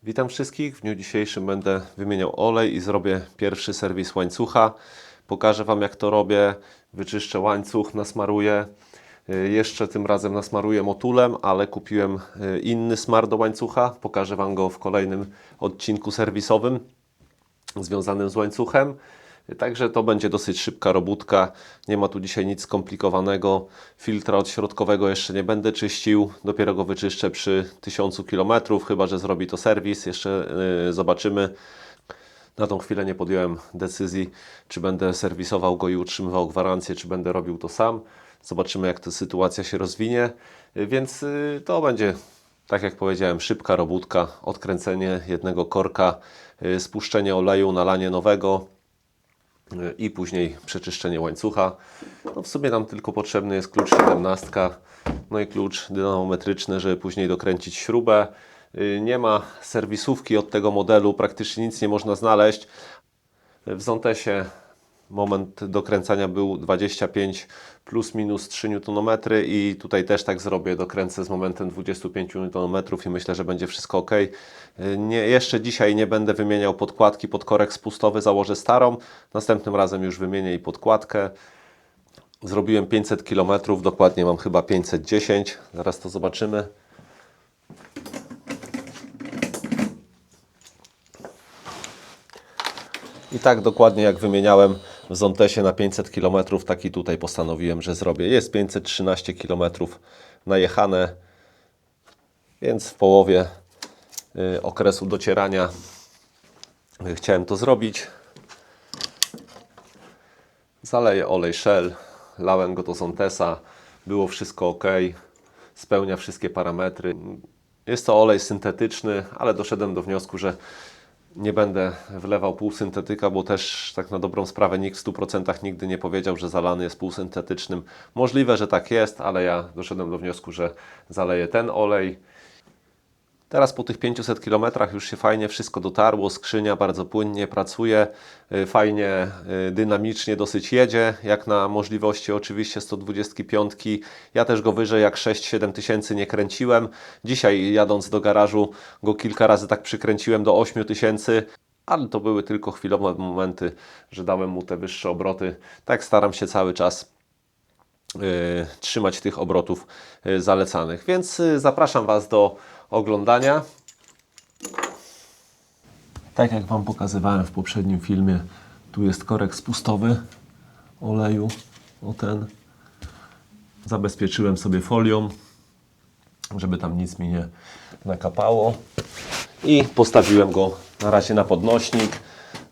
Witam wszystkich. W dniu dzisiejszym będę wymieniał olej i zrobię pierwszy serwis łańcucha. Pokażę Wam, jak to robię. Wyczyszczę łańcuch, nasmaruję. Jeszcze tym razem nasmaruję motulem, ale kupiłem inny smar do łańcucha. Pokażę Wam go w kolejnym odcinku serwisowym związanym z łańcuchem. Także to będzie dosyć szybka robótka. Nie ma tu dzisiaj nic skomplikowanego. Filtra odśrodkowego jeszcze nie będę czyścił. Dopiero go wyczyszczę przy 1000 km, chyba że zrobi to serwis. Jeszcze zobaczymy. Na tą chwilę nie podjąłem decyzji, czy będę serwisował go i utrzymywał gwarancję, czy będę robił to sam. Zobaczymy, jak ta sytuacja się rozwinie. Więc to będzie, tak jak powiedziałem, szybka robótka. Odkręcenie jednego korka, spuszczenie oleju, nalanie nowego i później przeczyszczenie łańcucha. No w sumie nam tylko potrzebny jest klucz 17, no i klucz dynamometryczny, żeby później dokręcić śrubę. Nie ma serwisówki od tego modelu, praktycznie nic nie można znaleźć. W Zontesie moment dokręcania był 25 plus minus 3 Nm i tutaj też tak zrobię, dokręcę z momentem 25 Nm i myślę, że będzie wszystko ok. Jeszcze dzisiaj nie będę wymieniał podkładki pod korek spustowy, założę starą, następnym razem już wymienię i podkładkę. Zrobiłem 500 km, dokładnie mam chyba 510, zaraz to zobaczymy. I tak dokładnie jak wymieniałem w Zontesie na 500 km, taki tutaj postanowiłem, że zrobię. Jest 513 km najechane, więc w połowie okresu docierania chciałem to zrobić. Zaleję olej Shell, lałem go do Zontesa, było wszystko ok, spełnia wszystkie parametry. Jest to olej syntetyczny, ale doszedłem do wniosku, że nie będę wlewał półsyntetyka, bo też tak na dobrą sprawę nikt w 100% nigdy nie powiedział, że zalany jest półsyntetycznym. Możliwe, że tak jest, ale ja doszedłem do wniosku, że zaleję ten olej. Teraz po tych 500 km już się fajnie wszystko dotarło, skrzynia bardzo płynnie pracuje, fajnie, dynamicznie dosyć jedzie, jak na możliwości oczywiście 125. Ja też go wyżej jak 6-7 tysięcy nie kręciłem. Dzisiaj jadąc do garażu go kilka razy tak przykręciłem do 8 tysięcy, ale to były tylko chwilowe momenty, że dałem mu te wyższe obroty. Tak staram się cały czas trzymać tych obrotów zalecanych. Więc zapraszam Was do oglądania. Tak jak Wam pokazywałem w poprzednim filmie, tu jest korek spustowy oleju. O ten. Zabezpieczyłem sobie folią, żeby tam nic mi nie nakapało. I postawiłem go na razie na podnośnik,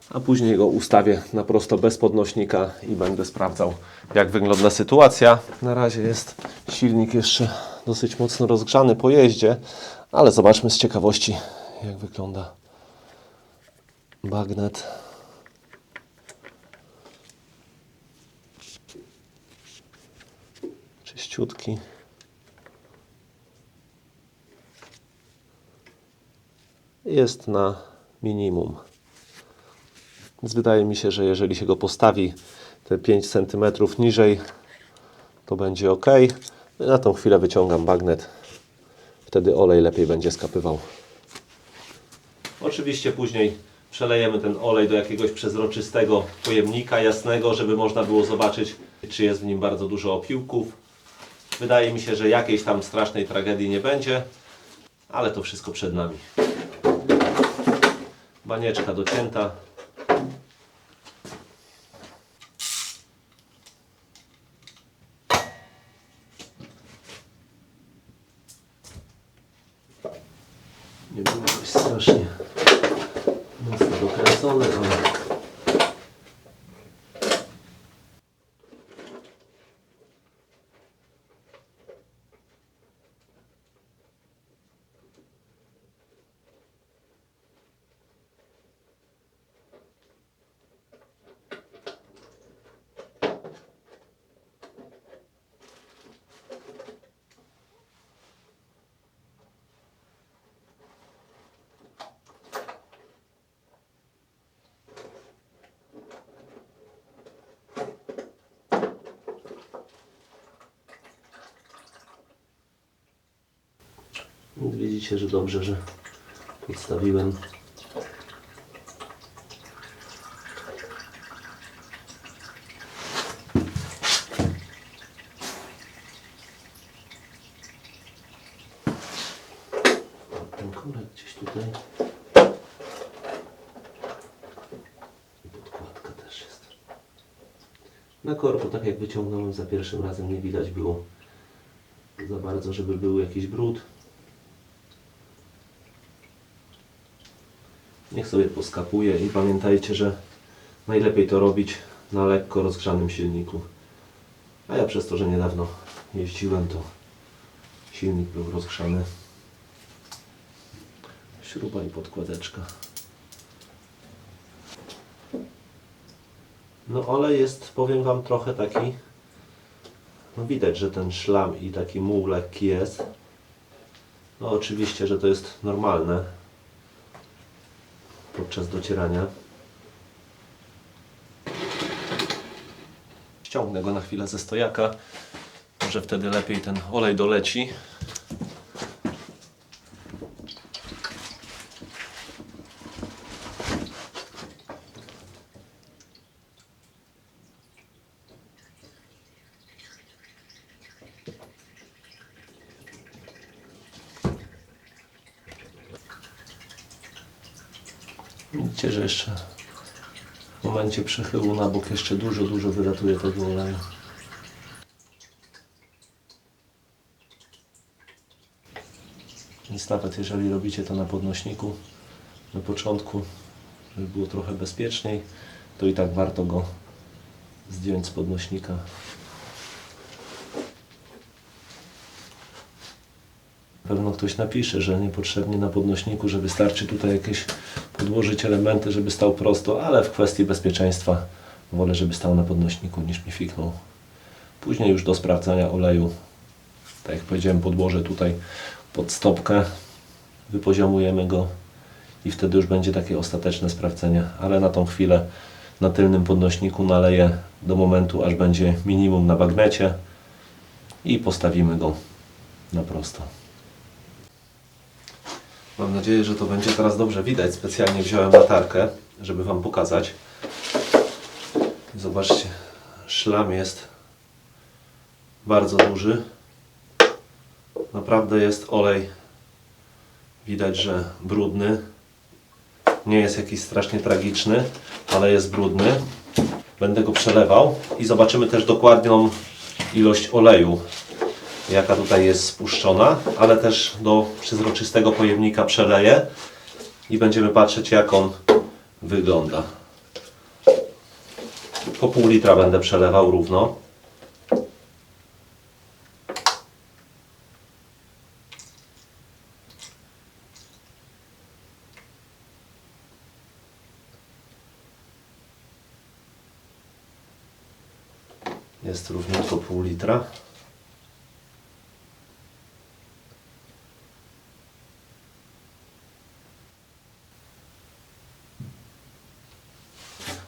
a później go ustawię na prosto bez podnośnika i będę sprawdzał, jak wygląda sytuacja. Na razie jest silnik jeszcze dosyć mocno rozgrzany po jeździe, ale zobaczmy z ciekawości, jak wygląda bagnet. Czyściutki. Jest na minimum. Więc wydaje mi się, że jeżeli się go postawi te 5 cm niżej, to będzie ok. Na tą chwilę wyciągam bagnet. Wtedy olej lepiej będzie skapywał. Oczywiście później przelejemy ten olej do jakiegoś przezroczystego pojemnika jasnego, żeby można było zobaczyć, czy jest w nim bardzo dużo opiłków. Wydaje mi się, że jakiejś tam strasznej tragedii nie będzie, ale to wszystko przed nami. Banieczka docięta. Nie było jakoś strasznie mocno dokręcone, ale widzicie, że dobrze, że podstawiłem. Ten korek gdzieś tutaj. Podkładka też jest. Na korku, tak jak wyciągnąłem za pierwszym razem, nie widać było za bardzo, żeby był jakiś brud. Niech sobie poskapuje i pamiętajcie, że najlepiej to robić na lekko rozgrzanym silniku. A ja przez to, że niedawno jeździłem, to silnik był rozgrzany. Śruba i podkładeczka. No olej jest, powiem Wam, trochę taki, no widać, że ten szlam i taki muł lekki jest. No oczywiście, że to jest normalne podczas docierania. Ściągnę go na chwilę ze stojaka, może wtedy lepiej ten olej doleci. Widzicie, że jeszcze w momencie przechyłu na bok jeszcze dużo wylatuje tego oleju. Więc nawet jeżeli robicie to na podnośniku na początku, żeby było trochę bezpieczniej, to i tak warto go zdjąć z podnośnika. Pewno ktoś napisze, że niepotrzebnie na podnośniku, że wystarczy tutaj jakieś podłożyć elementy, żeby stał prosto, ale w kwestii bezpieczeństwa wolę, żeby stał na podnośniku, niż mi fiknął. Później już do sprawdzania oleju, tak jak powiedziałem, podłożę tutaj pod stopkę, wypoziomujemy go i wtedy już będzie takie ostateczne sprawdzenie, ale na tą chwilę na tylnym podnośniku naleję do momentu, aż będzie minimum na bagnecie i postawimy go na prosto. Mam nadzieję, że to będzie teraz dobrze widać. Specjalnie wziąłem latarkę, żeby Wam pokazać. Zobaczcie, szlam jest bardzo duży. Naprawdę jest olej, widać, że brudny. Nie jest jakiś strasznie tragiczny, ale jest brudny. Będę go przelewał i zobaczymy też dokładną ilość oleju, jaka tutaj jest spuszczona, ale też do przezroczystego pojemnika przeleję i będziemy patrzeć, jak on wygląda. Po pół litra będę przelewał równo. Jest równiutko pół litra.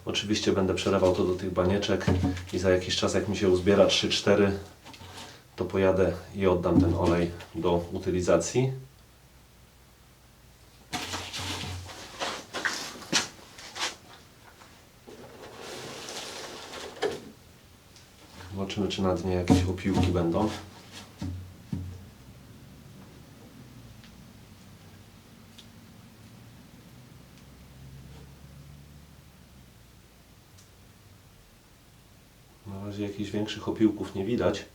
Oczywiście będę przelewał to do tych banieczek i za jakiś czas, jak mi się uzbiera 3-4, to pojadę i oddam ten olej do utylizacji. Zobaczymy, czy na dnie jakieś opiłki będą. Na razie jakichś większych opiłków nie widać.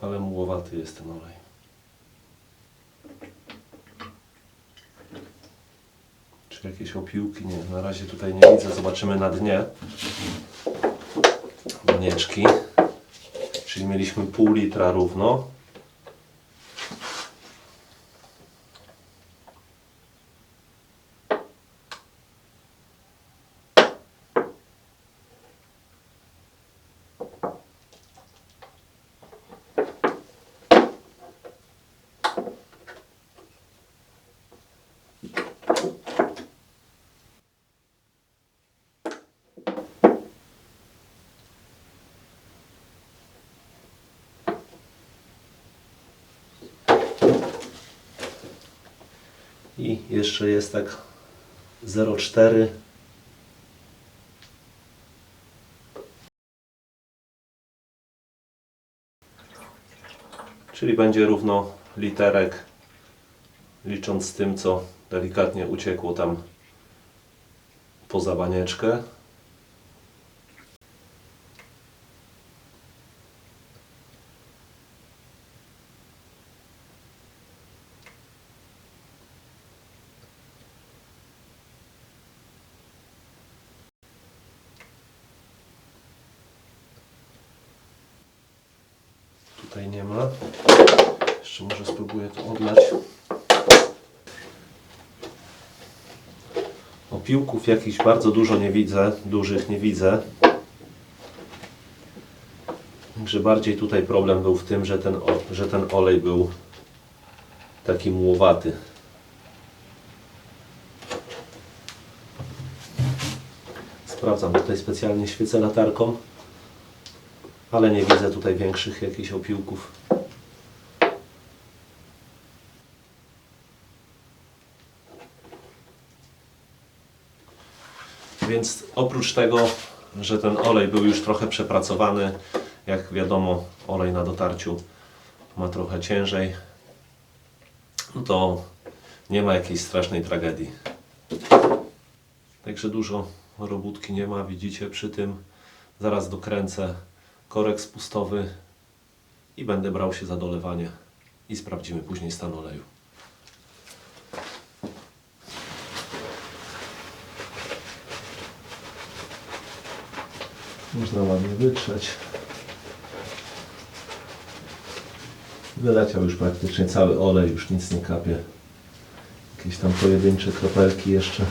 Ale mułowaty jest ten olej. Czy jakieś opiłki? Nie, na razie tutaj nie widzę. Zobaczymy na dnie banieczki. Czyli mieliśmy pół litra równo. I jeszcze jest tak 0,4. Czyli będzie równo literek, licząc z tym, co delikatnie uciekło tam poza banieczkę. Tutaj nie ma. Jeszcze może spróbuję to odlać. Opiłków jakichś bardzo dużo nie widzę, dużych nie widzę. Także bardziej tutaj problem był w tym, że ten olej był taki mułowaty. Sprawdzam, tutaj specjalnie świecę latarką, ale nie widzę tutaj większych jakichś opiłków. Więc oprócz tego, że ten olej był już trochę przepracowany, jak wiadomo, olej na dotarciu ma trochę ciężej, no to nie ma jakiejś strasznej tragedii. Także dużo robótki nie ma, widzicie przy tym. Zaraz dokręcę korek spustowy i będę brał się za dolewanie i sprawdzimy później stan oleju. Można ładnie wytrzeć. Wyleciał już praktycznie cały olej, już nic nie kapie. Jakieś tam pojedyncze kropelki jeszcze.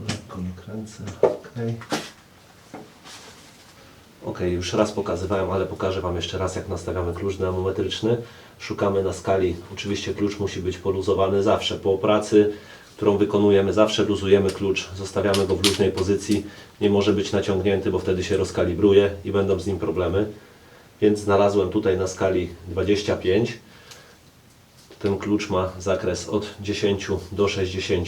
Lekko nie kręcę. Ok, już raz pokazywałem, ale pokażę Wam jeszcze raz, jak nastawiamy klucz dynamometryczny. Szukamy na skali. Oczywiście klucz musi być poluzowany zawsze. Po pracy, którą wykonujemy, zawsze luzujemy klucz. Zostawiamy go w luźnej pozycji. Nie może być naciągnięty, bo wtedy się rozkalibruje i będą z nim problemy. Więc znalazłem tutaj na skali 25. Ten klucz ma zakres od 10 do 60.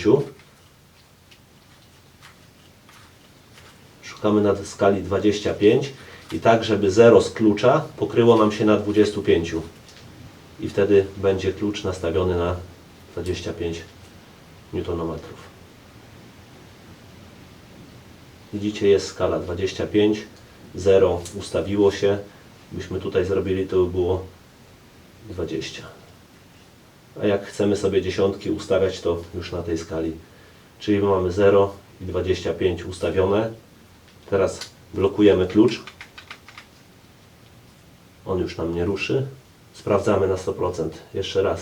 Szukamy na skali 25 i tak, żeby 0 z klucza pokryło nam się na 25. I wtedy będzie klucz nastawiony na 25 Nm. Widzicie, jest skala 25, 0 ustawiło się. Gdybyśmy tutaj zrobili, to by było 20. A jak chcemy sobie dziesiątki ustawiać, to już na tej skali. Czyli mamy 0 i 25 ustawione. Teraz blokujemy klucz. On już nam nie ruszy. Sprawdzamy na 100%. Jeszcze raz.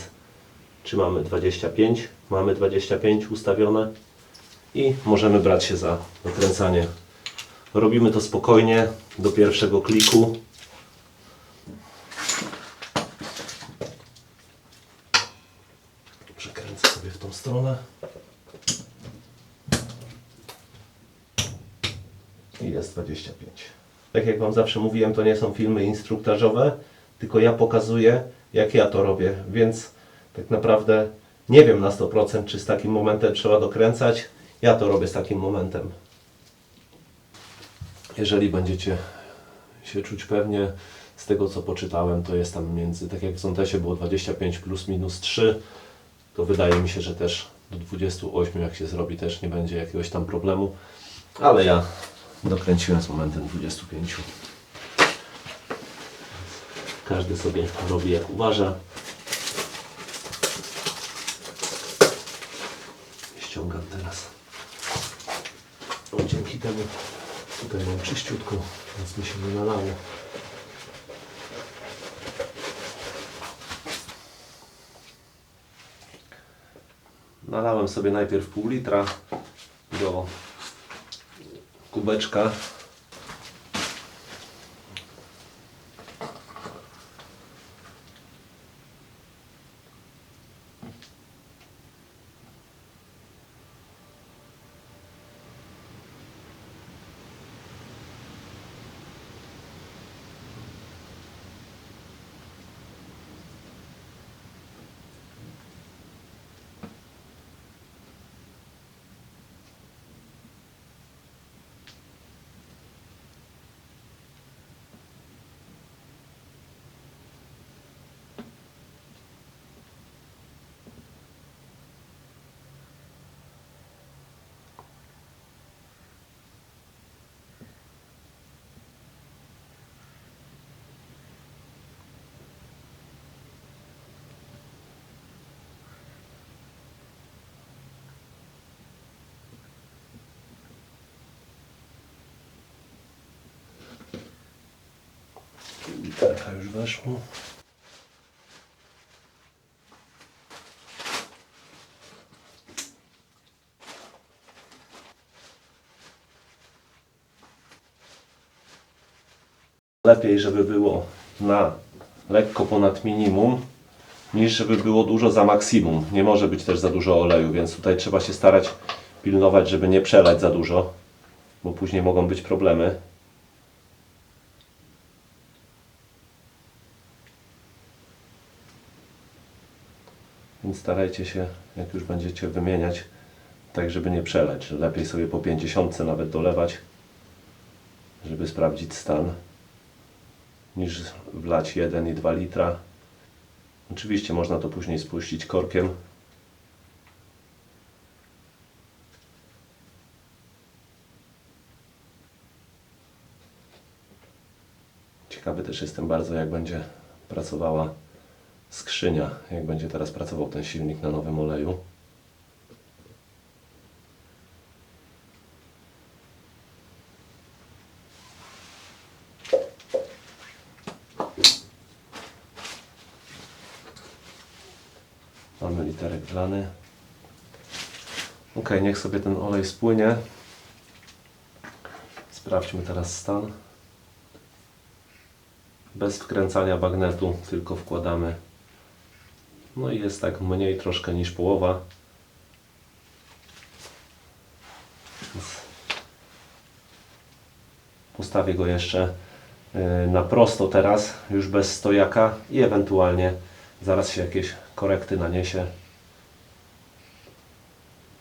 Czy mamy 25? Mamy 25 ustawione. I możemy brać się za dokręcanie. Robimy to spokojnie do pierwszego kliku. Przekręcę sobie w tą stronę. I jest 25. Tak jak Wam zawsze mówiłem, to nie są filmy instruktażowe, tylko ja pokazuję, jak ja to robię, więc tak naprawdę nie wiem na 100%, czy z takim momentem trzeba dokręcać. Ja to robię z takim momentem. Jeżeli będziecie się czuć pewnie, z tego co poczytałem, to jest tam między, tak jak w Zontesie było 25 plus minus 3, to wydaje mi się, że też do 28, jak się zrobi, też nie będzie jakiegoś tam problemu, ale ja dokręciłem z momentem 25. Każdy sobie robi jak uważa. Ściągam teraz. Dzięki temu tutaj mam czyściutko, więc mi się nie nalało. Nalałem sobie najpierw pół litra do kubeczka. Literka już weszło. Lepiej, żeby było na lekko ponad minimum, niż żeby było dużo za maksimum. Nie może być też za dużo oleju, więc tutaj trzeba się starać pilnować, żeby nie przelać za dużo, bo później mogą być problemy. Więc starajcie się, jak już będziecie wymieniać, tak żeby nie przelać. Lepiej sobie po 50 nawet dolewać, żeby sprawdzić stan, niż wlać 1 i 2 litra. Oczywiście można to później spuścić korkiem. Ciekawy też jestem bardzo, jak będzie pracowała skrzynia, jak będzie teraz pracował ten silnik na nowym oleju. Mamy literek wlany. Ok, niech sobie ten olej spłynie. Sprawdźmy teraz stan. Bez wkręcania bagnetu, tylko wkładamy. No i jest tak mniej troszkę niż połowa. Postawię go jeszcze na prosto teraz, już bez stojaka i ewentualnie zaraz się jakieś korekty naniesie.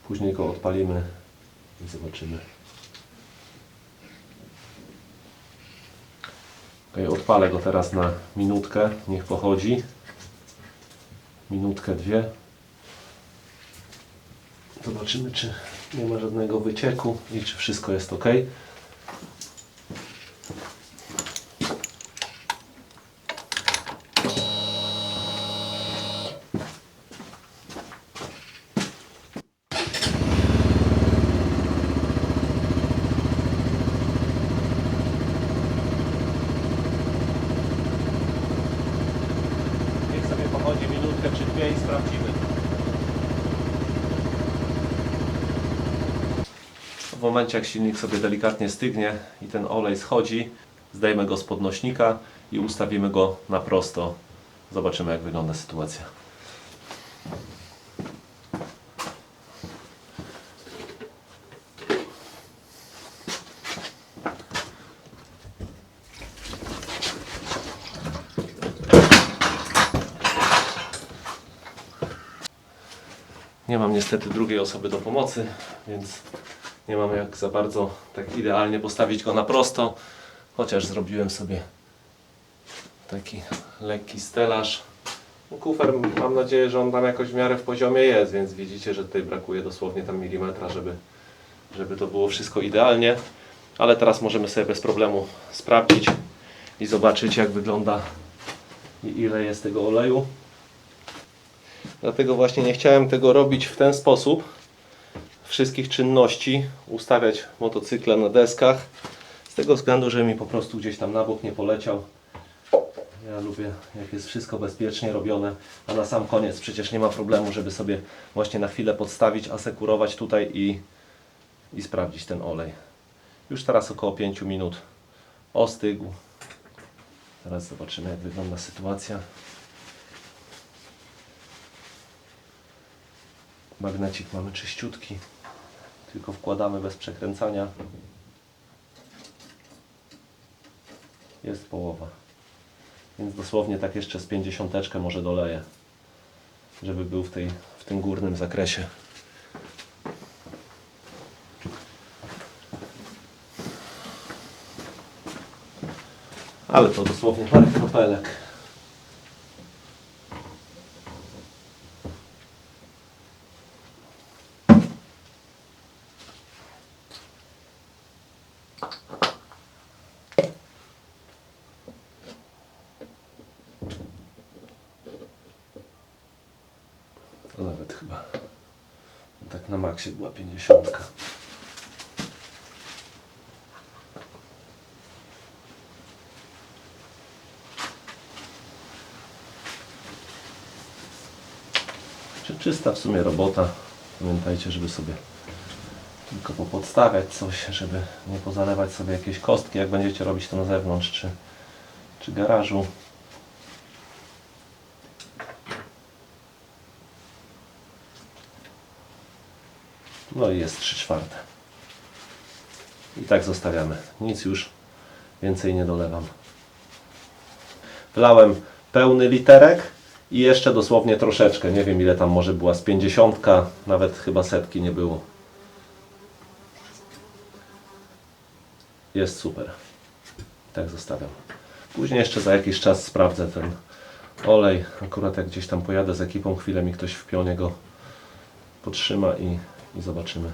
Później go odpalimy i zobaczymy. Okay, odpalę go teraz na minutkę, niech pochodzi. Minutkę, dwie. Zobaczymy, czy nie ma żadnego wycieku i czy wszystko jest ok. Niech sobie pochodzi minutkę czy dwie i sprawdzimy. W momencie, jak silnik sobie delikatnie stygnie i ten olej schodzi, zdejmę go z podnośnika i ustawimy go na prosto. Zobaczymy, jak wygląda sytuacja. Nie mam niestety drugiej osoby do pomocy, więc nie mam jak za bardzo tak idealnie postawić go na prosto, chociaż zrobiłem sobie taki lekki stelaż. Kufer, mam nadzieję, że on tam jakoś w miarę w poziomie jest, więc widzicie, że tutaj brakuje dosłownie tam milimetra, żeby to było wszystko idealnie. Ale teraz możemy sobie bez problemu sprawdzić i zobaczyć, jak wygląda i ile jest tego oleju. Dlatego właśnie nie chciałem tego robić w ten sposób. Wszystkich czynności ustawiać motocykle na deskach. Z tego względu, że mi po prostu gdzieś tam na bok nie poleciał. Ja lubię, jak jest wszystko bezpiecznie robione, a na sam koniec przecież nie ma problemu, żeby sobie właśnie na chwilę podstawić, asekurować tutaj i sprawdzić ten olej. Już teraz około 5 minut ostygł. Teraz zobaczymy, jak wygląda sytuacja. Magnecik mamy czyściutki, tylko wkładamy bez przekręcania. Jest połowa. Więc dosłownie tak jeszcze z 50 może doleję, żeby był w tym górnym zakresie. Ale to dosłownie parę kropelek. To nawet chyba tak na maksie była 50. Czysta w sumie robota. Pamiętajcie, żeby sobie tylko popodstawiać coś, żeby nie pozalewać sobie jakieś kostki, jak będziecie robić to na zewnątrz czy garażu. No i jest 3/4. I tak zostawiamy. Nic już więcej nie dolewam. Wlałem pełny literek i jeszcze dosłownie troszeczkę. Nie wiem, ile tam może była z 50, nawet chyba setki nie było. Jest super. Tak zostawiam. Później jeszcze za jakiś czas sprawdzę ten olej. Akurat jak gdzieś tam pojadę z ekipą, chwilę mi ktoś w pionie go potrzyma i zobaczymy.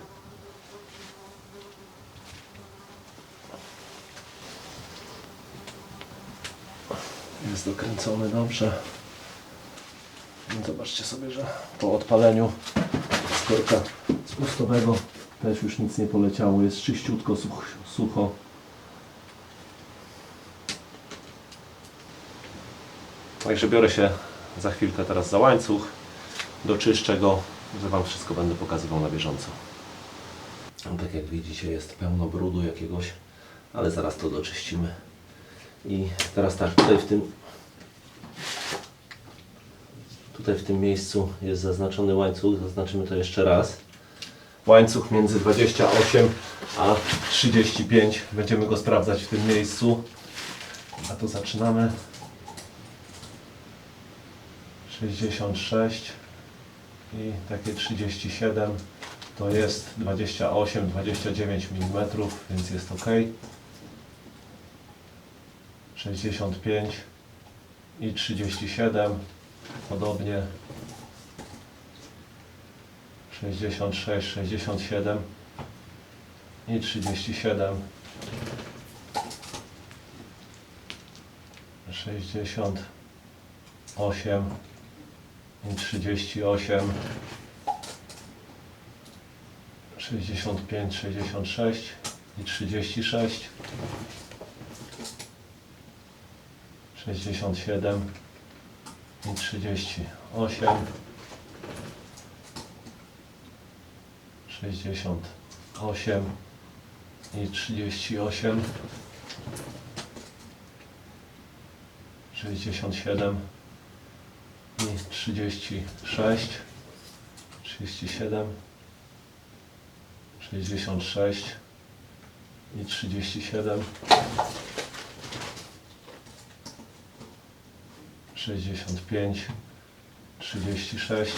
Jest dokręcony dobrze. Zobaczcie sobie, że po odpaleniu z korka spustowego też już nic nie poleciało. Jest czyściutko, sucho. Także biorę się za chwilkę teraz za łańcuch. Doczyszczę go, że Wam wszystko będę pokazywał na bieżąco. Tak jak widzicie, jest pełno brudu jakiegoś, ale zaraz to doczyścimy. I teraz tak, tutaj w tym miejscu jest zaznaczony łańcuch, zaznaczymy to jeszcze raz. Łańcuch między 28 a 35, będziemy go sprawdzać w tym miejscu. A to zaczynamy. 66 i takie 37 to jest 28-29 mm, więc jest ok. 65 i 37 podobnie. 66, 67 i 37. 68 i 38. 65, 66 i 36. 67 i 38. 68 i 38. 67 i 36. 37. 66 i 37. 65, 36.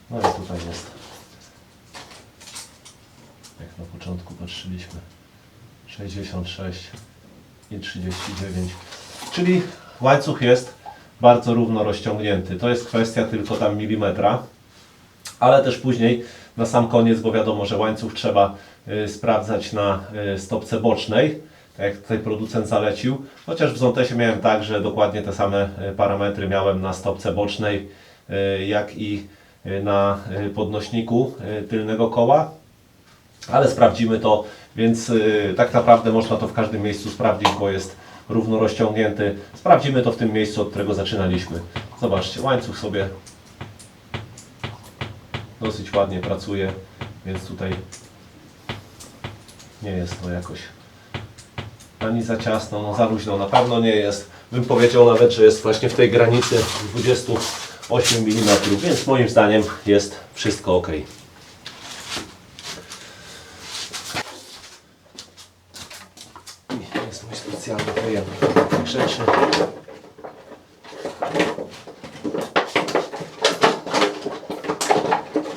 No i tutaj jest, jak na początku patrzyliśmy, 66 i 39. Czyli łańcuch jest bardzo równo rozciągnięty. To jest kwestia tylko tam milimetra, ale też później na sam koniec, bo wiadomo, że łańcuch trzeba sprawdzać na stopce bocznej, tak jak tutaj producent zalecił. Chociaż w Zontesie miałem tak, że dokładnie te same parametry miałem na stopce bocznej, jak i na podnośniku tylnego koła. Ale sprawdzimy to, więc tak naprawdę można to w każdym miejscu sprawdzić, bo jest równo rozciągnięty. Sprawdzimy to w tym miejscu, od którego zaczynaliśmy. Zobaczcie, łańcuch sobie dosyć ładnie pracuje. Więc tutaj nie jest to jakoś ani za ciasno, no za luźno na pewno nie jest. Bym powiedział nawet, że jest właśnie w tej granicy 28 mm, więc moim zdaniem jest wszystko ok. I jest mój specjalny pojemnik takich rzeczy.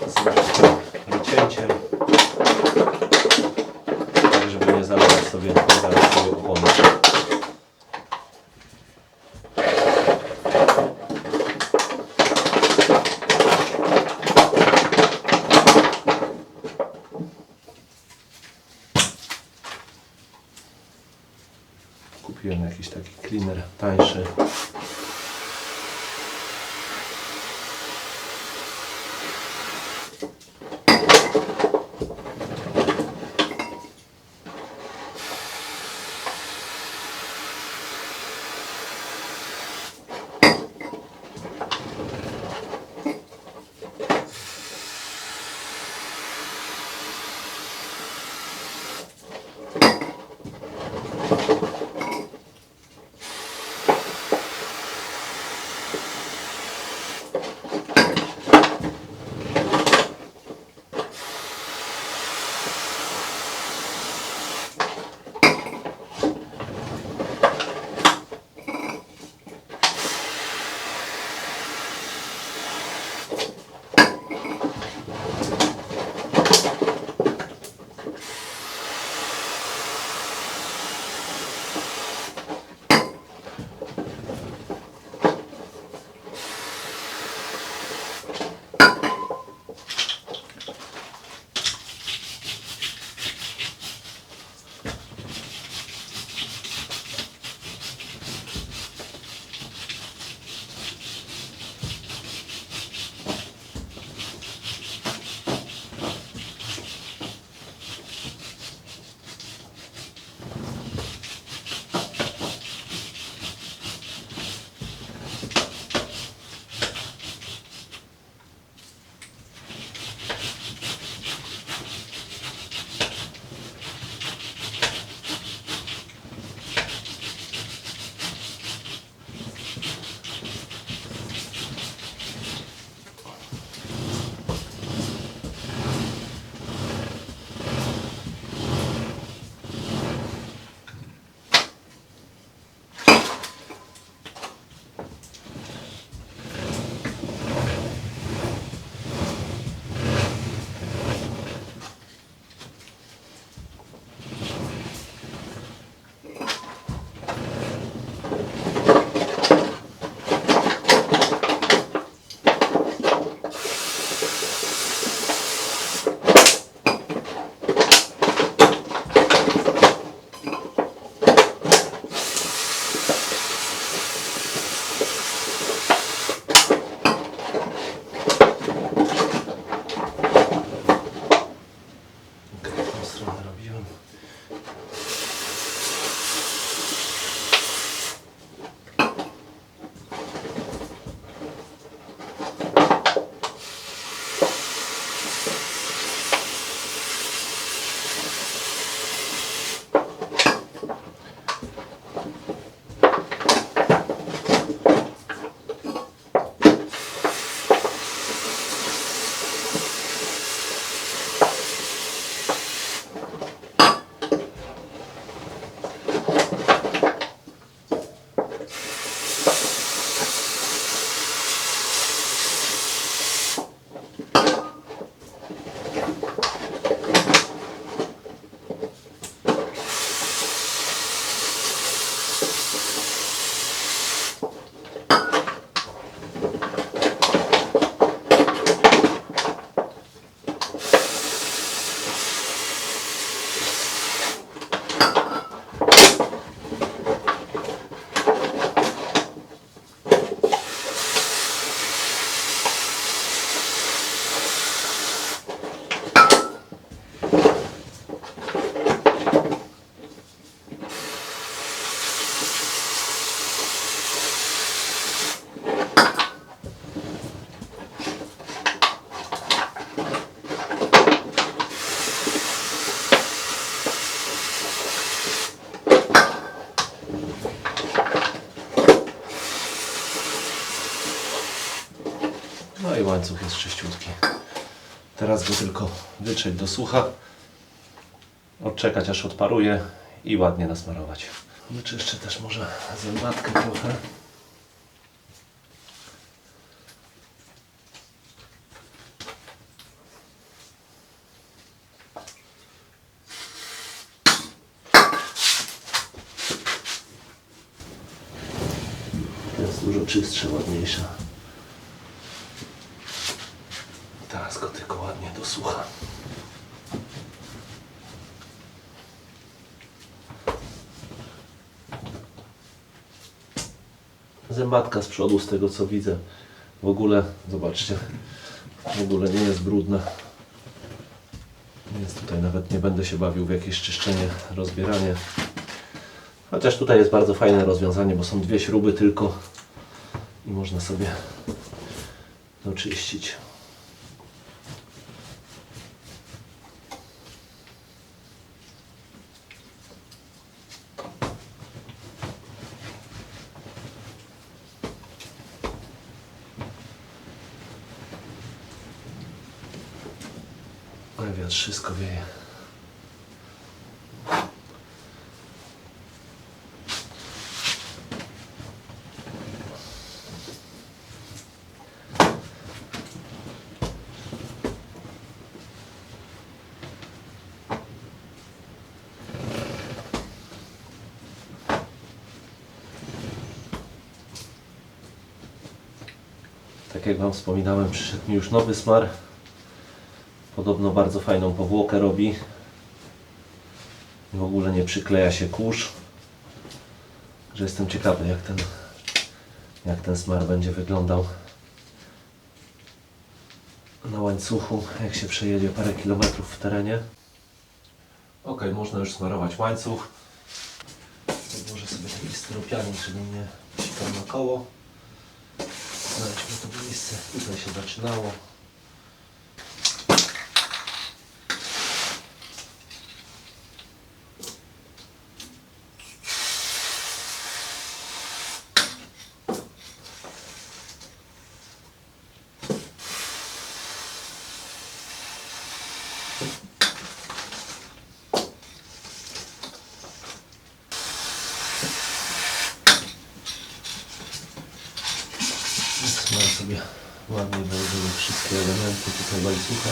Z wycięciem, tak żeby nie zalewać sobie opony. Kupiłem jakiś taki cleaner tańszy. Teraz go tylko wytrzeć do sucha, odczekać aż odparuje i ładnie nasmarować. Wyczyszczę też może zębatkę trochę. Jest dużo czystsza, ładniejsza. Teraz go tylko ładnie do sucha. Zębatka z przodu, z tego co widzę, w ogóle, zobaczcie, w ogóle nie jest brudna. Więc tutaj nawet nie będę się bawił w jakieś czyszczenie, rozbieranie. Chociaż tutaj jest bardzo fajne rozwiązanie, bo są dwie śruby tylko i można sobie doczyścić. Wiatr wszystko wieje. Tak jak Wam wspominałem, przyszedł mi już nowy smar. Podobno bardzo fajną powłokę robi. W ogóle nie przykleja się kurz. Że jestem ciekawy jak ten smar będzie wyglądał na łańcuchu, jak się przejedzie parę kilometrów w terenie. Ok, można już smarować łańcuch. Odłożę sobie taki styropianin, żeby mnie sikał na koło. Znajdźmy to miejsce, tutaj się zaczynało. Smarę sobie ładnie wejdą wszystkie elementy tutaj łańcucha.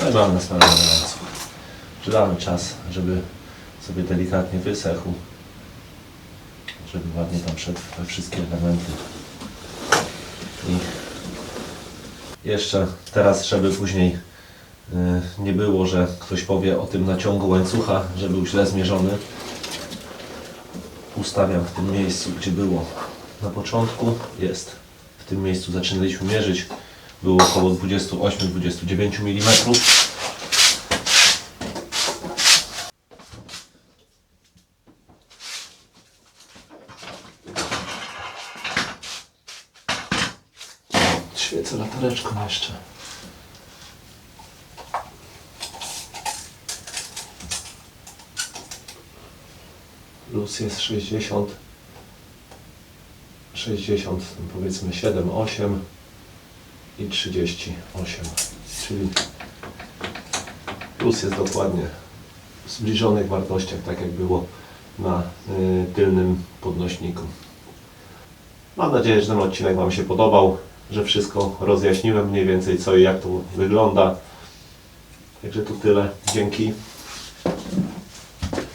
No i mamy nasmarowany łańcuch. Przydamy czas, żeby sobie delikatnie wysechł, żeby ładnie tam wszedł we wszystkie elementy. I jeszcze teraz, żeby później nie było, że ktoś powie o tym naciągu łańcucha, że był źle zmierzony, ustawiam w tym miejscu, gdzie było na początku, jest. W tym miejscu zaczynaliśmy mierzyć, było około 28-29 mm. Świecę latareczką jeszcze. Luz jest 60, powiedzmy 7, 8. i 38, czyli plus jest dokładnie w zbliżonych wartościach, tak jak było na tylnym podnośniku. Mam nadzieję, że ten odcinek Wam się podobał, że wszystko rozjaśniłem mniej więcej co i jak to wygląda. Także tu tyle. Dzięki.